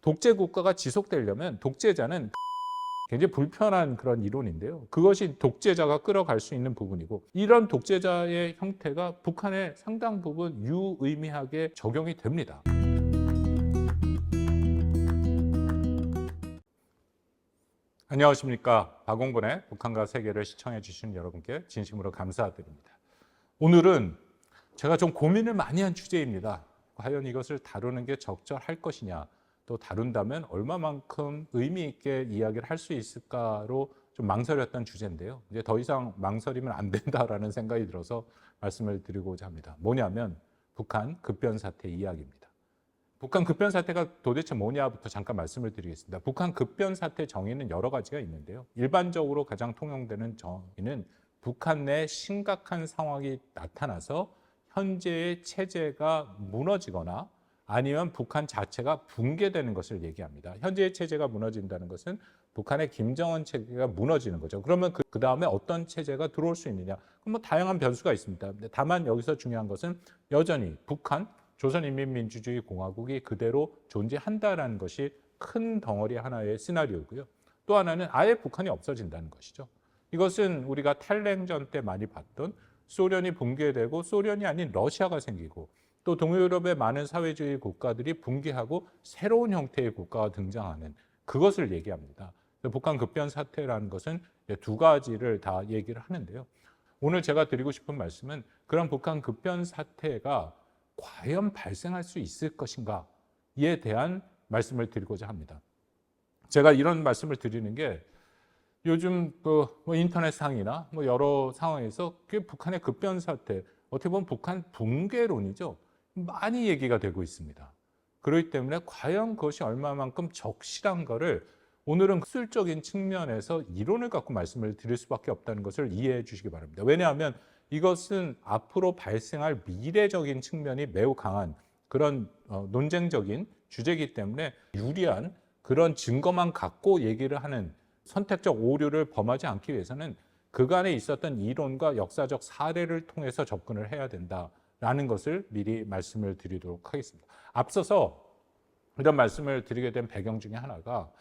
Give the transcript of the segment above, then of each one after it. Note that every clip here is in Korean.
독재 국가가 지속되려면 독재자는 굉장히 불편한 그런 이론인데요. 그것이 독재자가 끌어갈 수 있는 부분이고, 이런 독재자의 형태가 북한에 상당 부분 유의미하게 적용이 됩니다. 안녕하십니까. 박홍근의 북한과 세계를 시청해 주신 여러분께 진심으로 감사드립니다. 오늘은 제가 좀 고민을 많이 한 주제입니다. 과연 이것을 다루는 게 적절할 것이냐, 또 다룬다면 얼마만큼 의미 있게 이야기를 할 수 있을까로 좀 망설였던 주제인데요. 이제 더 이상 망설이면 안 된다라는 생각이 들어서 말씀을 드리고자 합니다. 뭐냐면 북한 급변 사태 이야기입니다. 북한 급변 사태가 도대체 뭐냐부터 잠깐 말씀을 드리겠습니다. 북한 급변 사태 정의는 여러 가지가 있는데요. 일반적으로 가장 통용되는 정의는 북한 내 심각한 상황이 나타나서 현재의 체제가 무너지거나 아니면 북한 자체가 붕괴되는 것을 얘기합니다. 현재의 체제가 무너진다는 것은 북한의 김정은 체제가 무너지는 거죠. 그러면 그 다음에 어떤 체제가 들어올 수 있느냐? 그럼 뭐 다양한 변수가 있습니다. 다만 여기서 중요한 것은 여전히 북한 조선인민민주주의 공화국이 그대로 존재한다라는 것이 큰 덩어리 하나의 시나리오고요. 또 하나는 아예 북한이 없어진다는 것이죠. 이것은 우리가 탈냉전 때 많이 봤던 소련이 붕괴되고 소련이 아닌 러시아가 생기고 또 동유럽의 많은 사회주의 국가들이 붕괴하고 새로운 형태의 국가가 등장하는 그것을 얘기합니다. 북한 급변 사태라는 것은 두 가지를 다 얘기를 하는데요. 오늘 제가 드리고 싶은 말씀은 그런 북한 급변 사태가 과연 발생할 수 있을 것인가에 대한 말씀을 드리고자 합니다. 제가 이런 말씀을 드리는 게 요즘 인터넷상이나 여러 상황에서 북한의 급변 사태, 어떻게 보면 북한 붕괴론이죠. 많이 얘기가 되고 있습니다. 그렇기 때문에 과연 그것이 얼마만큼 적실한가를 오늘은 기술적인 측면에서 이론을 갖고 말씀을 드릴 수밖에 없다는 것을 이해해 주시기 바랍니다. 왜냐하면 이것은 앞으로 발생할 미래적인 측면이 매우 강한 그런 논쟁적인 주제이기 때문에 유리한 그런 증거만 갖고 얘기를 하는 선택적 오류를 범하지 않기 위해서는 그간에 있었던 이론과 역사적 사례를 통해서 접근을 해야 된다라는 것을 미리 말씀을 드리도록 하겠습니다. 앞서서 이런 말씀을 드리게 된 배경 중에 하나가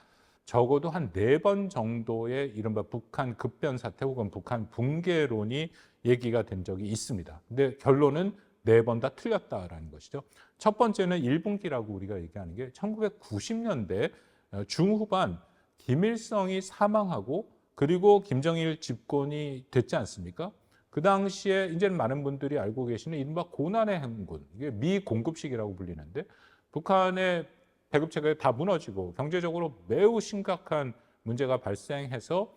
적어도 한 4번 정도의 이른바 북한 급변 사태 혹은 북한 붕괴론이 얘기가 된 적이 있습니다. 근데 결론은 4번 다 틀렸다라는 것이죠. 첫 번째는 1분기라고 우리가 얘기하는 게 1990년대 중후반 김일성이 사망하고 그리고 김정일 집권이 됐지 않습니까? 그 당시에 이제는 많은 분들이 알고 계시는 이른바 고난의 행군, 이게 미 공급식이라고 불리는데 북한의 배급체가 다 무너지고 경제적으로 매우 심각한 문제가 발생해서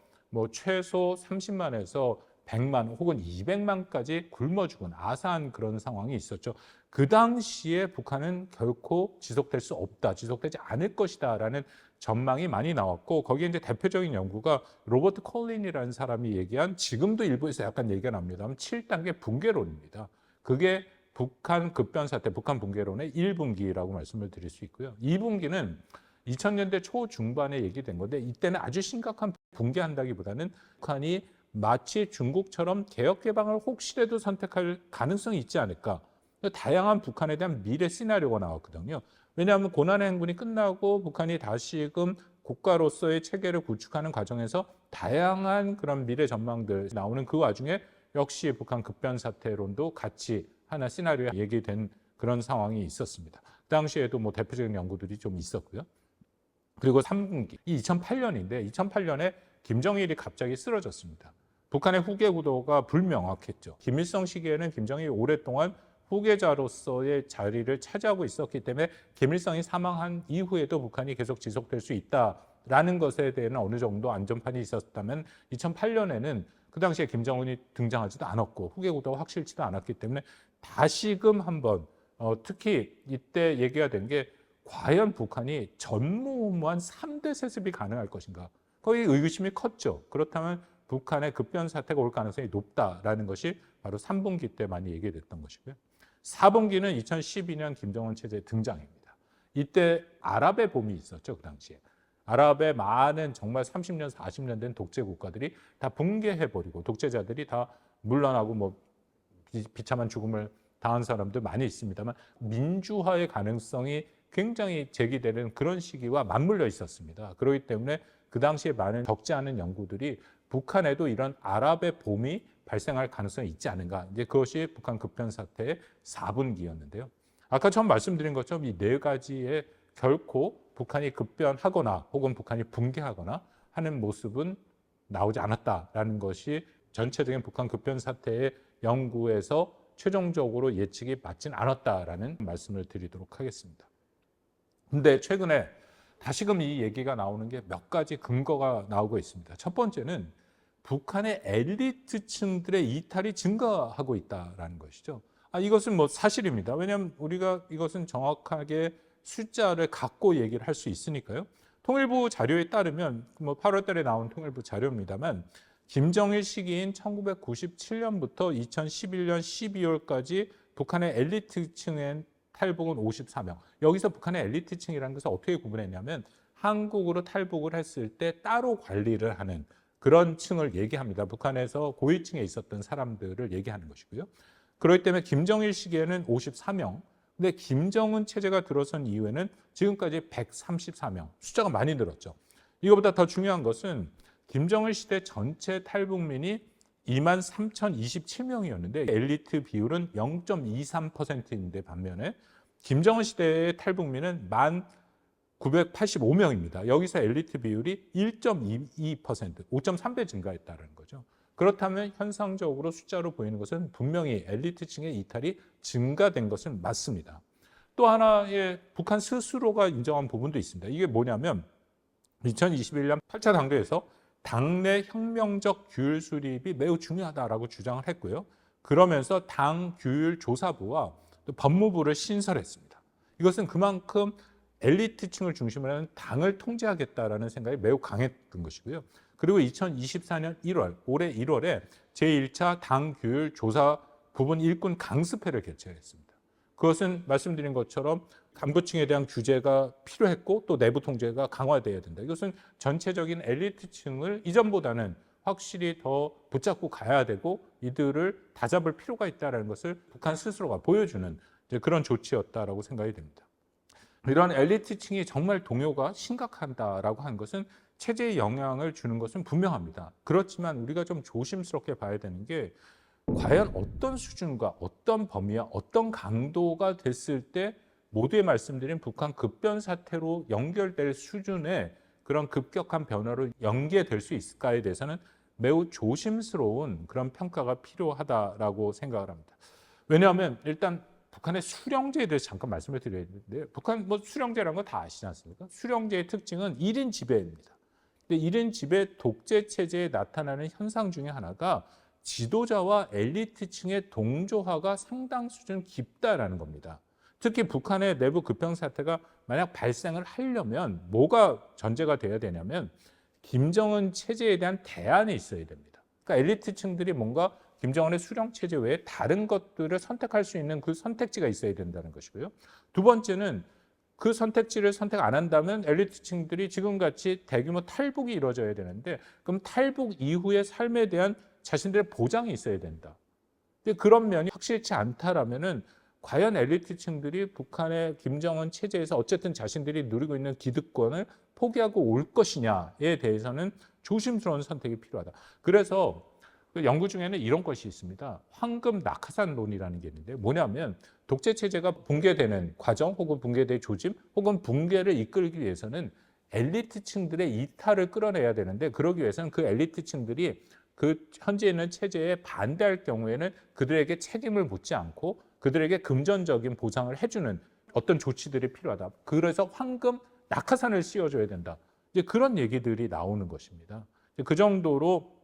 최소 30만에서 100만 혹은 200만까지 굶어 죽은 아사한 그런 상황이 있었죠. 그 당시에 북한은 결코 지속될 수 없다, 지속되지 않을 것이다라는 전망이 많이 나왔고 거기에 이제 대표적인 연구가 로버트 콜린이라는 사람이 얘기한 지금도 일부에서 약간 얘기가 납니다만 7단계 붕괴론입니다. 그게 북한 급변 사태, 북한 붕괴론의 1분기라고 말씀을 드릴 수 있고요. 2분기는 2000년대 초중반에 얘기된 건데 이때는 아주 심각한 붕괴한다기보다는 북한이 마치 중국처럼 개혁 개방을 혹시라도 선택할 가능성이 있지 않을까. 다양한 북한에 대한 미래 시나리오가 나왔거든요. 왜냐하면 고난의 행군이 끝나고 북한이 다시금 국가로서의 체계를 구축하는 과정에서 다양한 그런 미래 전망들 나오는 그 와중에 역시 북한 급변 사태론도 같이 하나 시나리오에 얘기된 그런 상황이 있었습니다. 그 당시에도 대표적인 연구들이 좀 있었고요. 그리고 3분기, 2008년인데 2008년에 김정일이 갑자기 쓰러졌습니다. 북한의 후계 구도가 불명확했죠. 김일성 시기에는 김정일이 오랫동안 후계자로서의 자리를 차지하고 있었기 때문에 김일성이 사망한 이후에도 북한이 계속 지속될 수 있다라는 것에 대해서는 어느 정도 안전판이 있었다면 2008년에는 그 당시에 김정은이 등장하지도 않았고 후계 구도가 확실치도 않았기 때문에 다시금 한번 특히 이때 얘기가 된 게 과연 북한이 전무후무한 3대 세습이 가능할 것인가. 거의 의구심이 컸죠. 그렇다면 북한의 급변 사태가 올 가능성이 높다라는 것이 바로 3분기 때 많이 얘기됐던 것이고요. 4분기는 2012년 김정은 체제 등장입니다. 이때 아랍의 봄이 있었죠. 그 당시에. 아랍의 많은 정말 30년, 40년 된 독재 국가들이 다 붕괴해버리고 독재자들이 다 물러나고 비참한 죽음을 당한 사람들 많이 있습니다만 민주화의 가능성이 굉장히 제기되는 그런 시기와 맞물려 있었습니다. 그렇기 때문에 그 당시에 많은 적지 않은 연구들이 북한에도 이런 아랍의 봄이 발생할 가능성이 있지 않은가. 이제 그것이 북한 급변 사태의 4분기였는데요. 아까 처음 말씀드린 것처럼 이 네 가지에 결코 북한이 급변하거나 혹은 북한이 붕괴하거나 하는 모습은 나오지 않았다라는 것이 전체적인 북한 급변 사태의 연구에서 최종적으로 예측이 맞진 않았다라는 말씀을 드리도록 하겠습니다. 근데 최근에 다시금 이 얘기가 나오는 게 몇 가지 근거가 나오고 있습니다. 첫 번째는 북한의 엘리트층들의 이탈이 증가하고 있다라는 것이죠. 이것은 뭐 사실입니다. 왜냐하면 우리가 이것은 정확하게 숫자를 갖고 얘기를 할 수 있으니까요. 통일부 자료에 따르면 뭐 8월 달에 나온 통일부 자료입니다만 김정일 시기인 1997년부터 2011년 12월까지 북한의 엘리트층의 탈북은 54명. 여기서 북한의 엘리트층이라는 것을 어떻게 구분했냐면 한국으로 탈북을 했을 때 따로 관리를 하는 그런 층을 얘기합니다. 북한에서 고위층에 있었던 사람들을 얘기하는 것이고요. 그렇기 때문에 김정일 시기에는 54명, 근데 김정은 체제가 들어선 이후에는 지금까지 134명, 숫자가 많이 늘었죠. 이거보다 더 중요한 것은 김정일 시대 전체 탈북민이 23,027명이었는데 엘리트 비율은 0.23%인데 반면에 김정은 시대의 탈북민은 1,985명입니다. 여기서 엘리트 비율이 1.22%, 5.3배 증가했다는 거죠. 그렇다면 현상적으로 숫자로 보이는 것은 분명히 엘리트층의 이탈이 증가된 것은 맞습니다. 또 하나의 북한 스스로가 인정한 부분도 있습니다. 이게 뭐냐면 2021년 8차 당대에서 당내 혁명적 규율 수립이 매우 중요하다라고 주장을 했고요. 그러면서 당 규율 조사부와 또 법무부를 신설했습니다. 이것은 그만큼 엘리트층을 중심으로 하는 당을 통제하겠다라는 생각이 매우 강했던 것이고요. 그리고 2024년 1월, 올해 1월에 제1차 당 규율 조사 부분 일꾼 강습회를 개최했습니다. 그것은 말씀드린 것처럼 간부층에 대한 규제가 필요했고 또 내부 통제가 강화돼야 된다. 이것은 전체적인 엘리트층을 이전보다는 확실히 더 붙잡고 가야 되고 이들을 다잡을 필요가 있다는 것을 북한 스스로가 보여주는 그런 조치였다라고 생각이 됩니다. 이런 엘리트층이 정말 동요가 심각하다라고 하는 것은 체제에 영향을 주는 것은 분명합니다. 그렇지만 우리가 좀 조심스럽게 봐야 되는 게 과연 어떤 수준과 어떤 범위와 어떤 강도가 됐을 때 모두에 말씀드린 북한 급변 사태로 연결될 수준의 그런 급격한 변화로 연계될 수 있을까에 대해서는 매우 조심스러운 그런 평가가 필요하다라고 생각을 합니다. 왜냐하면 일단 북한의 수령제에 대해서 잠깐 말씀을 드려야 되는데 북한 뭐 수령제라는 거 다 아시지 않습니까? 수령제의 특징은 1인 지배입니다. 근데 1인 지배 독재 체제에 나타나는 현상 중에 하나가 지도자와 엘리트층의 동조화가 상당 수준 깊다라는 겁니다. 특히 북한의 내부 급변 사태가 만약 발생을 하려면 뭐가 전제가 돼야 되냐면 김정은 체제에 대한 대안이 있어야 됩니다. 그러니까 엘리트층들이 뭔가 김정은의 수령 체제 외에 다른 것들을 선택할 수 있는 그 선택지가 있어야 된다는 것이고요. 두 번째는 그 선택지를 선택 안 한다면 엘리트층들이 지금같이 대규모 탈북이 이루어져야 되는데 그럼 탈북 이후의 삶에 대한 자신들의 보장이 있어야 된다. 근데 그런 면이 확실치 않다라면은 과연 엘리트층들이 북한의 김정은 체제에서 어쨌든 자신들이 누리고 있는 기득권을 포기하고 올 것이냐에 대해서는 조심스러운 선택이 필요하다. 그래서 그 연구 중에는 이런 것이 있습니다. 황금 낙하산론이라는 게 있는데 뭐냐면 독재 체제가 붕괴되는 과정 혹은 붕괴될 조짐 혹은 붕괴를 이끌기 위해서는 엘리트층들의 이탈을 끌어내야 되는데 그러기 위해서는 그 엘리트층들이 그 현재 있는 체제에 반대할 경우에는 그들에게 책임을 묻지 않고 그들에게 금전적인 보상을 해주는 어떤 조치들이 필요하다. 그래서 황금 낙하산을 씌워줘야 된다. 이제 그런 얘기들이 나오는 것입니다. 그 정도로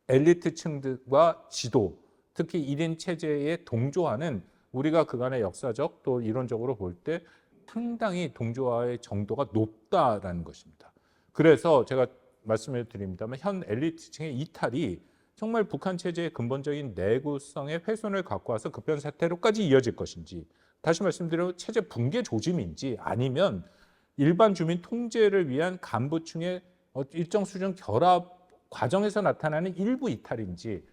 엘리트층과 지도, 특히 1인 체제에 동조하는 우리가 그간의 역사적 또 이론적으로 볼 때 상당히 동조화의 정도가 높다라는 것입니다. 그래서 제가 말씀을 드립니다만 현 엘리트층의 이탈이 정말 북한 체제의 근본적인 내구성의 훼손을 갖고 와서 급변 사태로까지 이어질 것인지 다시 말씀드리면 체제 붕괴 조짐인지 아니면 일반 주민 통제를 위한 간부층의 일정 수준 결합 과정에서 나타나는 일부 이탈인지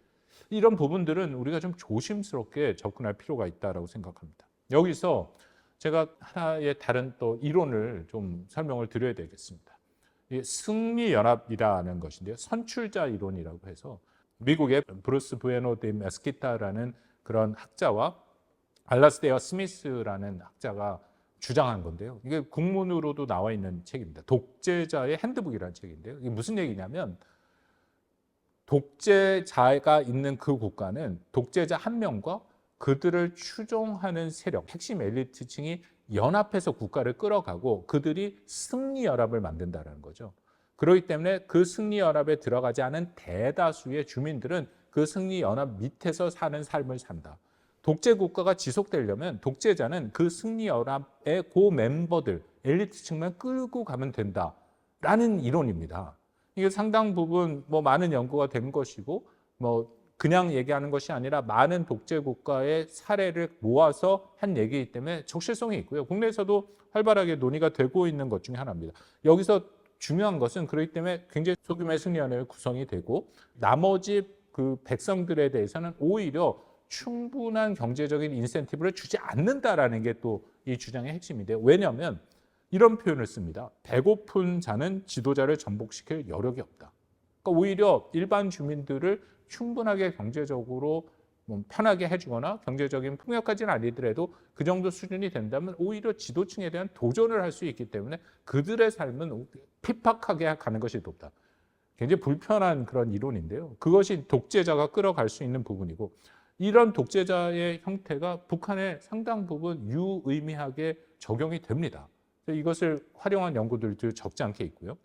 이런 부분들은 우리가 좀 조심스럽게 접근할 필요가 있다고 생각합니다. 여기서 제가 하나의 다른 또 이론을 좀 설명을 드려야 되겠습니다. 이 승리연합이라는 것인데요. 선출자 이론이라고 해서 미국의 브루스 부에노 데 메스키타라는 그런 학자와 알라스테어 스미스라는 학자가 주장한 건데요. 이게 국문으로도 나와 있는 책입니다. 독재자의 핸드북이라는 책인데요. 이게 무슨 얘기냐면 독재자가 있는 그 국가는 독재자 한 명과 그들을 추종하는 세력, 핵심 엘리트층이 연합해서 국가를 끌어가고 그들이 승리연합을 만든다는 거죠. 그렇기 때문에 그 승리연합에 들어가지 않은 대다수의 주민들은 그 승리연합 밑에서 사는 삶을 산다. 독재 국가가 지속되려면 독재자는 그 승리연합의 그 멤버들, 엘리트층만 끌고 가면 된다라는 이론입니다. 이게 상당 부분 많은 연구가 된 것이고 그냥 얘기하는 것이 아니라 많은 독재 국가의 사례를 모아서 한 얘기이기 때문에 적실성이 있고요. 국내에서도 활발하게 논의가 되고 있는 것 중에 하나입니다. 여기서 중요한 것은 그렇기 때문에 굉장히 소규모의 승리연합이 구성이 되고 나머지 그 백성들에 대해서는 오히려 충분한 경제적인 인센티브를 주지 않는다라는 게 또 이 주장의 핵심인데요. 왜냐하면 이런 표현을 씁니다. 배고픈 자는 지도자를 전복시킬 여력이 없다. 그러니까 오히려 일반 주민들을 충분하게 경제적으로 편하게 해주거나 경제적인 풍요까지는 아니더라도 그 정도 수준이 된다면 오히려 지도층에 대한 도전을 할 수 있기 때문에 그들의 삶은 핍박하게 가는 것이 높다. 굉장히 불편한 그런 이론인데요. 그것이 독재자가 끌어갈 수 있는 부분이고 이런 독재자의 형태가 북한에 상당 부분 유의미하게 적용이 됩니다. 이것을 활용한 연구들도 적지 않게 있고요.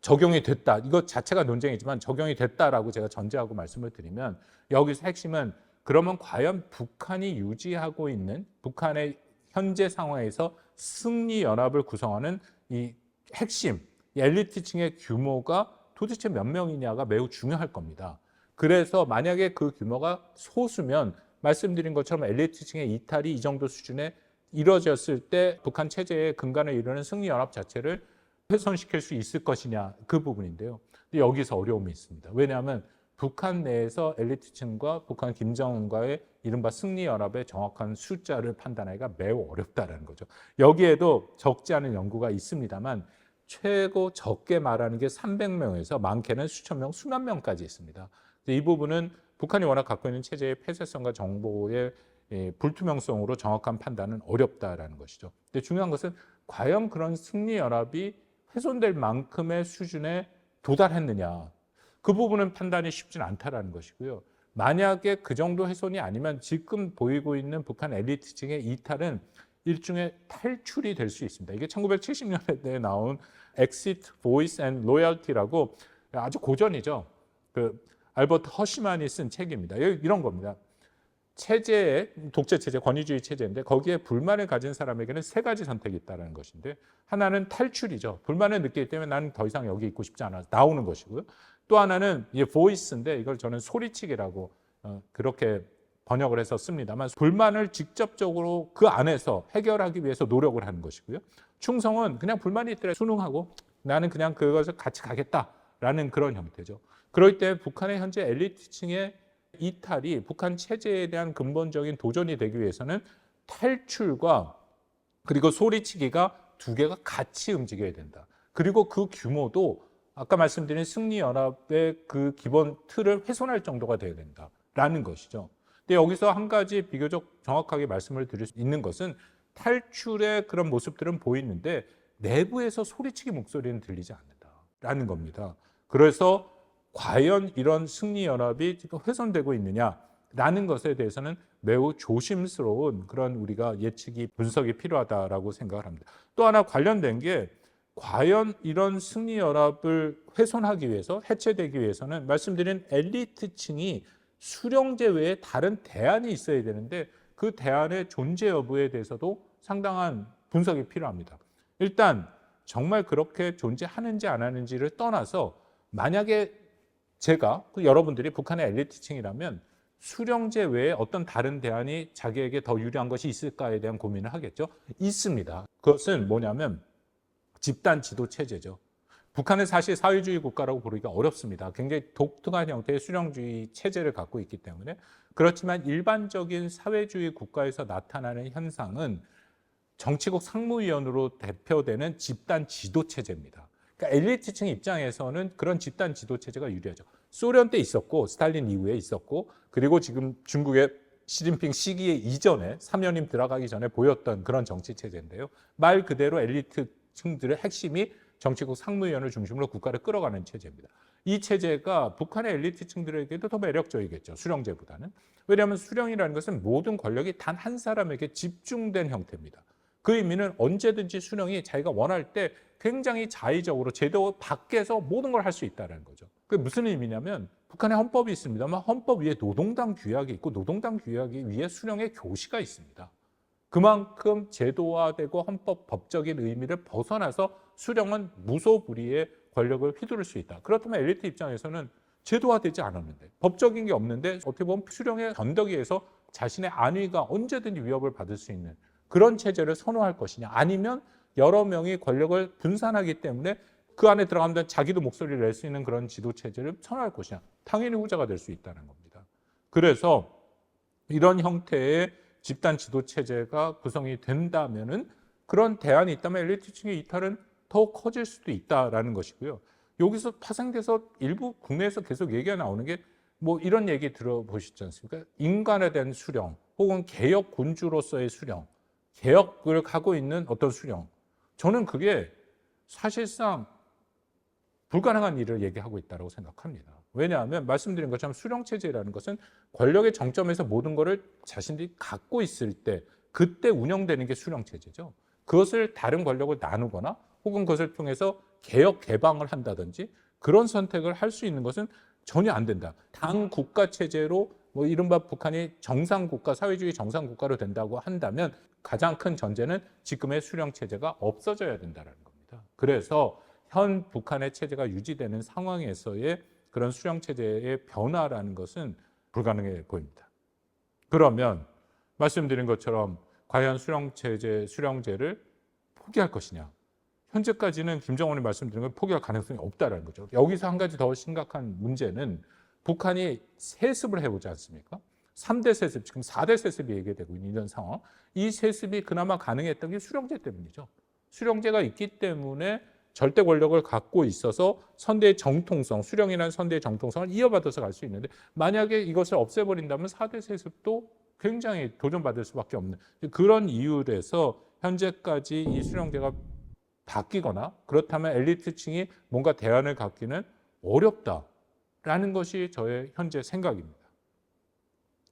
적용이 됐다. 이것 자체가 논쟁이지만 적용이 됐다라고 제가 전제하고 말씀을 드리면 여기서 핵심은 그러면 과연 북한이 유지하고 있는 북한의 현재 상황에서 승리연합을 구성하는 이 핵심, 엘리트층의 규모가 도대체 몇 명이냐가 매우 중요할 겁니다. 그래서 만약에 그 규모가 소수면 말씀드린 것처럼 엘리트층의 이탈이 이 정도 수준에 이루어졌을 때 북한 체제의 근간을 이루는 승리연합 자체를 훼손시킬 수 있을 것이냐 그 부분인데요. 근데 여기서 어려움이 있습니다. 왜냐하면 북한 내에서 엘리트층과 북한 김정은과의 이른바 승리연합의 정확한 숫자를 판단하기가 매우 어렵다는 거죠. 여기에도 적지 않은 연구가 있습니다만 최고 적게 말하는 게 300명에서 많게는 수천 명, 수만 명까지 있습니다. 이 부분은 북한이 워낙 갖고 있는 체제의 폐쇄성과 정보의 불투명성으로 정확한 판단은 어렵다라는 것이죠. 근데 중요한 것은 과연 그런 승리연합이 훼손될 만큼의 수준에 도달했느냐. 그 부분은 판단이 쉽지는 않다라는 것이고요. 만약에 그 정도 훼손이 아니면 지금 보이고 있는 북한 엘리트층의 이탈은 일종의 탈출이 될 수 있습니다. 이게 1970년대에 나온 Exit, Voice and Loyalty라고 아주 고전이죠. 알버트 허시만이 쓴 책입니다. 이런 겁니다. 체제의 독재 체제, 권위주의 체제인데 거기에 불만을 가진 사람에게는 세 가지 선택이 있다는 것인데 하나는 탈출이죠. 불만을 느끼기 때문에 나는 더 이상 여기 있고 싶지 않아서 나오는 것이고요. 또 하나는 보이스인데 이걸 저는 소리치기라고 그렇게 번역을 해서 씁니다만 불만을 직접적으로 그 안에서 해결하기 위해서 노력을 하는 것이고요. 충성은 그냥 불만이 있더라도 순응하고 나는 그냥 그것을 같이 가겠다라는 그런 형태죠. 그럴 때 북한의 현재 엘리트층의 이탈이 북한 체제에 대한 근본적인 도전이 되기 위해서는 탈출과 그리고 소리치기가 두 개가 같이 움직여야 된다. 그리고 그 규모도 아까 말씀드린 승리연합의 그 기본 틀을 훼손할 정도가 되어야 된다라는 것이죠. 근데 여기서 한 가지 비교적 정확하게 말씀을 드릴 수 있는 것은 탈출의 그런 모습들은 보이는데 내부에서 소리치기 목소리는 들리지 않는다라는 겁니다. 그래서 과연 이런 승리연합이 지금 훼손되고 있느냐라는 것에 대해서는 매우 조심스러운 그런 우리가 예측이 분석이 필요하다라고 생각을 합니다. 또 하나 관련된 게 과연 이런 승리연합을 훼손하기 위해서 해체되기 위해서는 말씀드린 엘리트층이 수령제 외에 다른 대안이 있어야 되는데 그 대안의 존재 여부에 대해서도 상당한 분석이 필요합니다. 일단 정말 그렇게 존재하는지 안 하는지를 떠나서 만약에 제가 여러분들이 북한의 엘리트층이라면 수령제 외에 어떤 다른 대안이 자기에게 더 유리한 것이 있을까에 대한 고민을 하겠죠. 있습니다. 그것은 뭐냐면 집단 지도 체제죠. 북한은 사실 사회주의 국가라고 부르기가 어렵습니다. 굉장히 독특한 형태의 수령주의 체제를 갖고 있기 때문에. 그렇지만 일반적인 사회주의 국가에서 나타나는 현상은 정치국 상무위원으로 대표되는 집단 지도 체제입니다. 그러니까 엘리트층 입장에서는 그런 집단 지도 체제가 유리하죠. 소련 때 있었고 스탈린 이후에 있었고 그리고 지금 중국의 시진핑 시기에 이전에 3년임 들어가기 전에 보였던 그런 정치 체제인데요. 말 그대로 엘리트층들의 핵심이 정치국 상무위원을 중심으로 국가를 끌어가는 체제입니다. 이 체제가 북한의 엘리트층들에게도 더 매력적이겠죠. 수령제보다는. 왜냐하면 수령이라는 것은 모든 권력이 단 한 사람에게 집중된 형태입니다. 그 의미는 언제든지 수령이 자기가 원할 때 굉장히 자의적으로 제도 밖에서 모든 걸 할 수 있다는 거죠. 그게 무슨 의미냐면 북한의 헌법이 있습니다만 헌법 위에 노동당 규약이 있고 노동당 규약이 위에 수령의 교시가 있습니다. 그만큼 제도화되고 헌법 법적인 의미를 벗어나서 수령은 무소불위의 권력을 휘두를 수 있다. 그렇다면 엘리트 입장에서는 제도화되지 않았는데 법적인 게 없는데 어떻게 보면 수령의 건더기에서 자신의 안위가 언제든지 위협을 받을 수 있는 그런 체제를 선호할 것이냐 아니면 여러 명이 권력을 분산하기 때문에 그 안에 들어가면 자기도 목소리를 낼 수 있는 그런 지도 체제를 선호할 것이냐 당연히 후자가 될 수 있다는 겁니다. 그래서 이런 형태의 집단 지도 체제가 구성이 된다면은 그런 대안이 있다면 엘리트층의 이탈은 더 커질 수도 있다라는 것이고요. 여기서 파생돼서 일부 국내에서 계속 얘기가 나오는 게 뭐 이런 얘기 들어보시지 않습니까? 인간에 대한 수령 혹은 개혁 군주로서의 수령, 개혁을 하고 있는 어떤 수령. 저는 그게 사실상 불가능한 일을 얘기하고 있다고 생각합니다. 왜냐하면 말씀드린 것처럼 수령체제라는 것은 권력의 정점에서 모든 것을 자신들이 갖고 있을 때 그때 운영되는 게 수령체제죠. 그것을 다른 권력을 나누거나 혹은 그것을 통해서 개혁 개방을 한다든지 그런 선택을 할 수 있는 것은 전혀 안 된다. 당 국가 체제로 뭐 이른바 북한이 정상국가, 사회주의 정상국가로 된다고 한다면 가장 큰 전제는 지금의 수령체제가 없어져야 된다는 겁니다. 그래서 현 북한의 체제가 유지되는 상황에서의 그런 수령체제의 변화라는 것은 불가능해 보입니다. 그러면 말씀드린 것처럼 과연 수령제를 포기할 것이냐? 현재까지는 김정은이 말씀드린 걸 포기할 가능성이 없다는 거죠. 여기서 한 가지 더 심각한 문제는 북한이 세습을 해오지 않습니까? 3대 세습, 지금 4대 세습이 얘기되고 있는 상황. 이 세습이 그나마 가능했던 게 수령제 때문이죠. 수령제가 있기 때문에 절대 권력을 갖고 있어서 선대의 정통성, 수령이라는 선대의 정통성을 이어받아서 갈 수 있는데 만약에 이것을 없애버린다면 4대 세습도 굉장히 도전받을 수밖에 없는 그런 이유에서 현재까지 이 수령제가 바뀌거나 그렇다면 엘리트층이 뭔가 대안을 갖기는 어렵다라는 것이 저의 현재 생각입니다.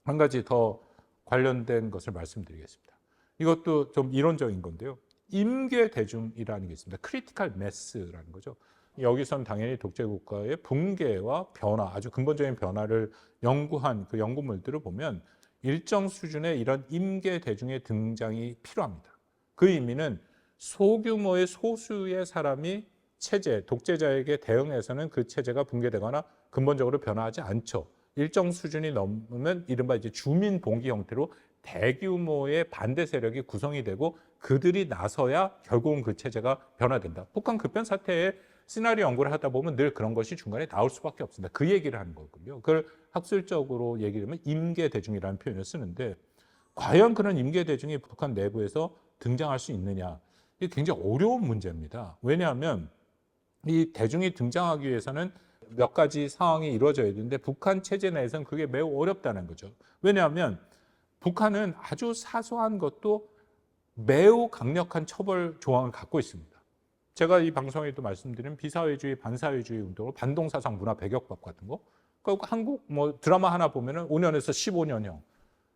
한 가지 더 관련된 것을 말씀드리겠습니다. 이것도 좀 이론적인 건데요. 임계 대중이라는 게 있습니다. 크리티컬 매스라는 거죠. 여기선 당연히 독재국가의 붕괴와 변화, 아주 근본적인 변화를 연구한 그 연구물들을 보면 일정 수준의 이런 임계 대중의 등장이 필요합니다. 그 의미는 소규모의 소수의 사람이 체제, 독재자에게 대응해서는 그 체제가 붕괴되거나 근본적으로 변화하지 않죠. 일정 수준이 넘으면 이른바 이제 주민 봉기 형태로 대규모의 반대 세력이 구성이 되고 그들이 나서야 결국은 그 체제가 변화된다. 북한 급변 사태의 시나리오 연구를 하다 보면 늘 그런 것이 중간에 나올 수밖에 없습니다. 그 얘기를 하는 거고요. 그걸 학술적으로 얘기하면 임계대중이라는 표현을 쓰는데 과연 그런 임계대중이 북한 내부에서 등장할 수 있느냐. 이게 굉장히 어려운 문제입니다. 왜냐하면 이 대중이 등장하기 위해서는 몇 가지 상황이 이루어져야 되는데 북한 체제 내에서는 그게 매우 어렵다는 거죠. 왜냐하면 북한은 아주 사소한 것도 매우 강력한 처벌 조항을 갖고 있습니다. 제가 이 방송에도 말씀드린 비사회주의, 반사회주의 운동을 반동사상 문화 배격법 같은 거. 그러니까 한국 뭐 드라마 하나 보면은 5년에서 15년형.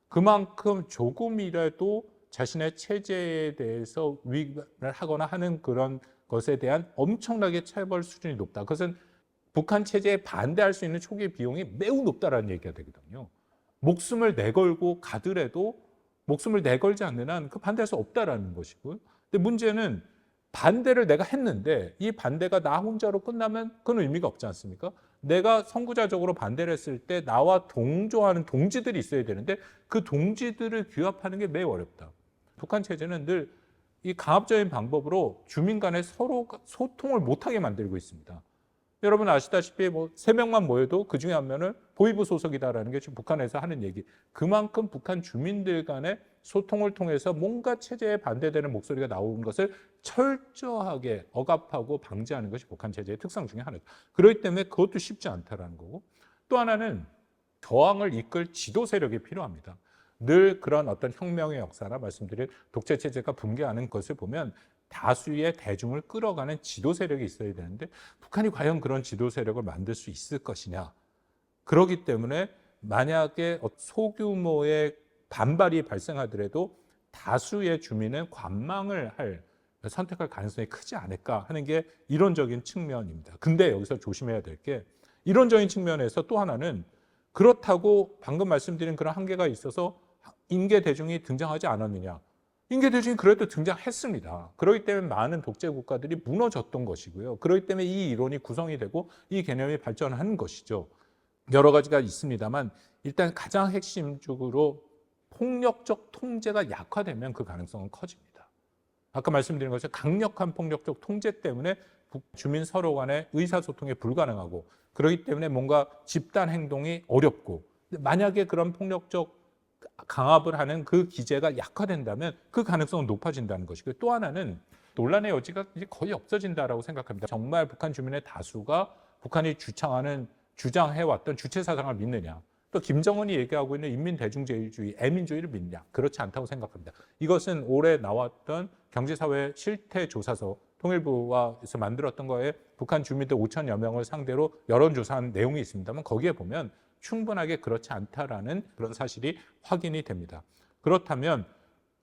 그만큼 조금이라도 자신의 체제에 대해서 위반을 하거나 하는 그런 것에 대한 엄청나게 처벌 수준이 높다. 그것은 북한 체제에 반대할 수 있는 초기 비용이 매우 높다라는 얘기가 되거든요. 목숨을 내걸고 가더라도 목숨을 내걸지 않는 한 그 반대할 수 없다라는 것이고요. 근데 문제는 반대를 내가 했는데 이 반대가 나 혼자로 끝나면 그건 의미가 없지 않습니까? 내가 선구자적으로 반대를 했을 때 나와 동조하는 동지들이 있어야 되는데 그 동지들을 규합하는 게 매우 어렵다. 북한 체제는 늘 이 강압적인 방법으로 주민 간에 서로 소통을 못하게 만들고 있습니다. 여러분 아시다시피 뭐 3명만 모여도 그중에 한 명은 보위부 소속이다라는 게 지금 북한에서 하는 얘기. 그만큼 북한 주민들 간의 소통을 통해서 뭔가 체제에 반대되는 목소리가 나오는 것을 철저하게 억압하고 방지하는 것이 북한 체제의 특성 중에 하나죠. 그렇기 때문에 그것도 쉽지 않다라는 거고, 또 하나는 저항을 이끌 지도 세력이 필요합니다. 늘 그런 어떤 혁명의 역사나 말씀드린 독재 체제가 붕괴하는 것을 보면 다수의 대중을 끌어가는 지도 세력이 있어야 되는데 북한이 과연 그런 지도 세력을 만들 수 있을 것이냐. 그렇기 때문에 만약에 소규모의 반발이 발생하더라도 다수의 주민은 관망을 선택할 가능성이 크지 않을까 하는 게 이론적인 측면입니다. 근데 여기서 조심해야 될 게 이론적인 측면에서 또 하나는 그렇다고 방금 말씀드린 그런 한계가 있어서 인계 대중이 등장하지 않았느냐. 인계 대중이 그래도 등장했습니다. 그렇기 때문에 많은 독재 국가들이 무너졌던 것이고요. 그렇기 때문에 이 이론이 구성이 되고 이 개념이 발전한 것이죠. 여러 가지가 있습니다만 일단 가장 핵심적으로 폭력적 통제가 약화되면 그 가능성은 커집니다. 아까 말씀드린 것처럼 강력한 폭력적 통제 때문에 주민 서로 간의 의사소통이 불가능하고 그렇기 때문에 뭔가 집단 행동이 어렵고 만약에 그런 폭력적 강압을 하는 그 기제가 약화된다면 그 가능성은 높아진다는 것이고요. 또 하나는 논란의 여지가 이제 거의 없어진다라고 생각합니다. 정말 북한 주민의 다수가 북한이 주장해왔던 주체 사상을 믿느냐. 또 김정은이 얘기하고 있는 인민대중제주의, 애민주의를 믿냐. 그렇지 않다고 생각합니다. 이것은 올해 나왔던 경제사회 실태조사서 통일부와에서 만들었던 거에 북한 주민들 5천여 명을 상대로 여론조사한 내용이 있습니다만 거기에 보면 충분하게 그렇지 않다라는 그런 사실이 확인이 됩니다. 그렇다면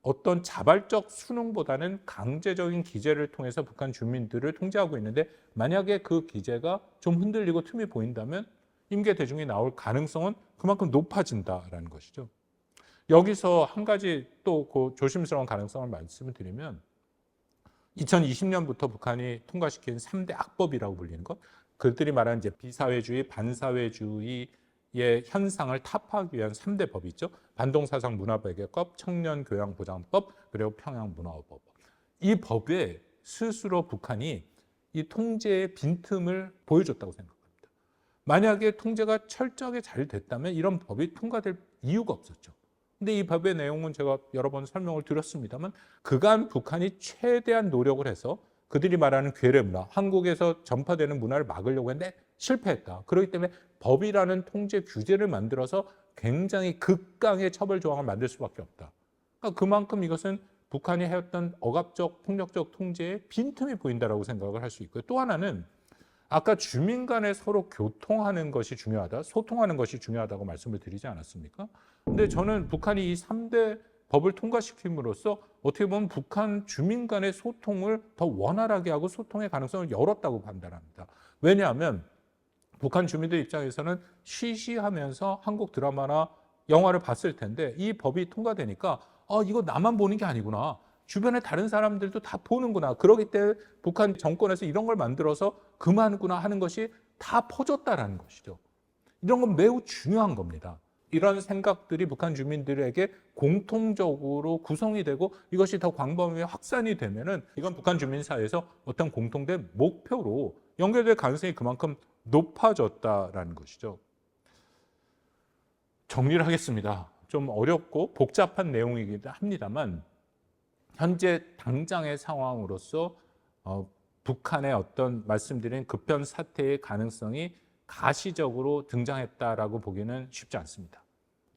어떤 자발적 수능보다는 강제적인 기제를 통해서 북한 주민들을 통제하고 있는데 만약에 그 기제가 좀 흔들리고 틈이 보인다면 임계 대중이 나올 가능성은 그만큼 높아진다라는 것이죠. 여기서 한 가지 또 그 조심스러운 가능성을 말씀을 드리면 2020년부터 북한이 통과시킨 3대 악법이라고 불리는 것, 그들이 말하는 이제 비사회주의, 반사회주의의 현상을 타파하기 위한 3대 법이 있죠. 반동사상 문화배개법, 청년교양보장법, 그리고 평양문화법. 이 법에 스스로 북한이 이 통제의 빈틈을 보여줬다고 생각합니다. 만약에 통제가 철저하게 잘 됐다면 이런 법이 통과될 이유가 없었죠. 근데 이 법의 내용은 제가 여러 번 설명을 드렸습니다만 그간 북한이 최대한 노력을 해서 그들이 말하는 괴뢰 문화, 한국에서 전파되는 문화를 막으려고 했는데 실패했다. 그렇기 때문에 법이라는 통제 규제를 만들어서 굉장히 극강의 처벌 조항을 만들 수밖에 없다. 그러니까 그만큼 이것은 북한이 해왔던 억압적, 폭력적 통제에 빈틈이 보인다라고 생각을 할 수 있고요. 또 하나는 아까 주민 간에 서로 교통하는 것이 중요하다, 소통하는 것이 중요하다고 말씀을 드리지 않았습니까? 근데 저는 북한이 이 3대 법을 통과시킴으로써 어떻게 보면 북한 주민 간의 소통을 더 원활하게 하고 소통의 가능성을 열었다고 판단합니다. 왜냐하면 북한 주민들 입장에서는 쉬쉬하면서 한국 드라마나 영화를 봤을 텐데 이 법이 통과되니까 이거 나만 보는 게 아니구나. 주변에 다른 사람들도 다 보는구나. 그러기 때문에 북한 정권에서 이런 걸 만들어서 그만구나 하는 것이 다 퍼졌다라는 것이죠. 이런 건 매우 중요한 겁니다. 이런 생각들이 북한 주민들에게 공통적으로 구성이 되고 이것이 더 광범위에 확산이 되면은 이건 북한 주민 사이에서 어떤 공통된 목표로 연결될 가능성이 그만큼 높아졌다라는 것이죠. 정리를 하겠습니다. 좀 어렵고 복잡한 내용이긴 합니다만 현재 당장의 상황으로서 북한의 어떤 말씀드린 급변 사태의 가능성이 가시적으로 등장했다라고 보기는 쉽지 않습니다.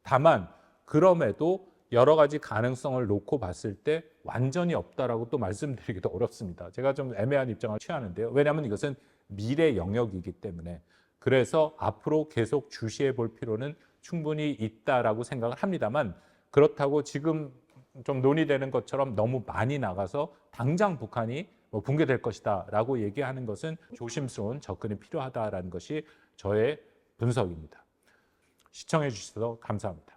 다만 그럼에도 여러 가지 가능성을 놓고 봤을 때 완전히 없다라고 또 말씀드리기도 어렵습니다. 제가 좀 애매한 입장을 취하는데요. 왜냐하면 이것은 미래 영역이기 때문에 그래서 앞으로 계속 주시해 볼 필요는 충분히 있다라고 생각을 합니다만 그렇다고 지금 좀 논의되는 것처럼 너무 많이 나가서 당장 북한이 붕괴될 것이다 라고 얘기하는 것은 조심스러운 접근이 필요하다라는 것이 저의 분석입니다. 시청해 주셔서 감사합니다.